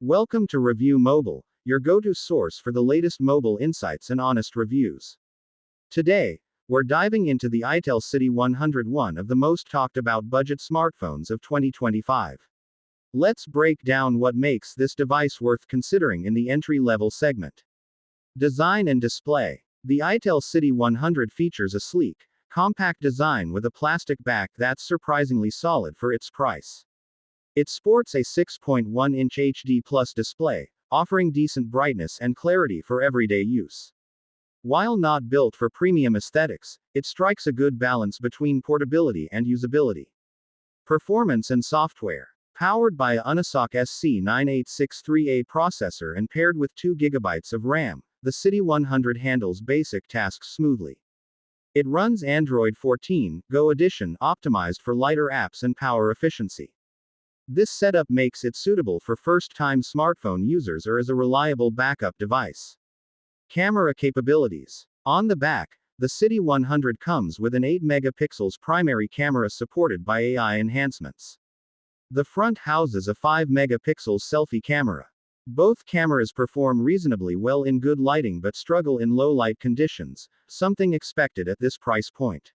Welcome to ReviewMobile, your go-to source for the latest mobile insights and honest reviews. Today, we're diving into the Itel City 101 of the most talked about budget smartphones of 2025. Let's break down what makes this device worth considering in the entry-level segment. Design and display. The Itel City 100 features a sleek, compact design with a plastic back that's surprisingly solid for its price. It sports a 6.1-inch HD Plus display, offering decent brightness and clarity for everyday use. While not built for premium aesthetics, it strikes a good balance between portability and usability. Performance and software. Powered by a Unisoc SC9863A processor and paired with 2 GB of RAM, the City 100 handles basic tasks smoothly. It runs Android 14 Go edition optimized for lighter apps and power efficiency. This setup makes it suitable for first-time smartphone users or as a reliable backup device. Camera capabilities. On the back, the City 100 comes with an 8-megapixels primary camera supported by AI enhancements. The front houses a 5-megapixels selfie camera. Both cameras perform reasonably well in good lighting but struggle in low-light conditions, something expected at this price point.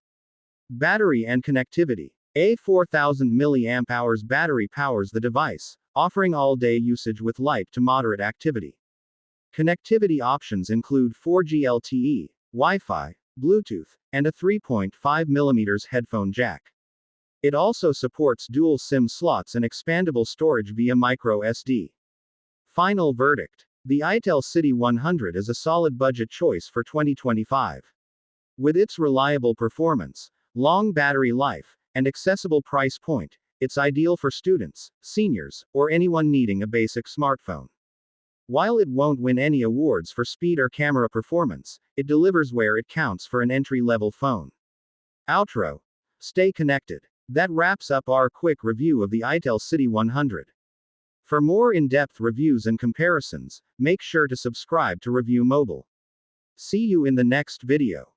Battery and connectivity. A 4000 mAh battery powers the device, offering all-day usage with light to moderate activity. Connectivity options include 4G LTE, Wi-Fi, Bluetooth, and a 3.5mm headphone jack. It also supports dual SIM slots and expandable storage via microSD. Final verdict. The Itel City 100 is a solid budget choice for 2025. With its reliable performance, long battery life, and accessible price point, it's ideal for students, seniors, or anyone needing a basic smartphone. While it won't win any awards for speed or camera performance, it delivers where it counts for an entry-level phone. Outro. Stay connected. That wraps up our quick review of the Itel City 100. For more in-depth reviews and comparisons, make sure to subscribe to ReviewMobile. See you in the next video.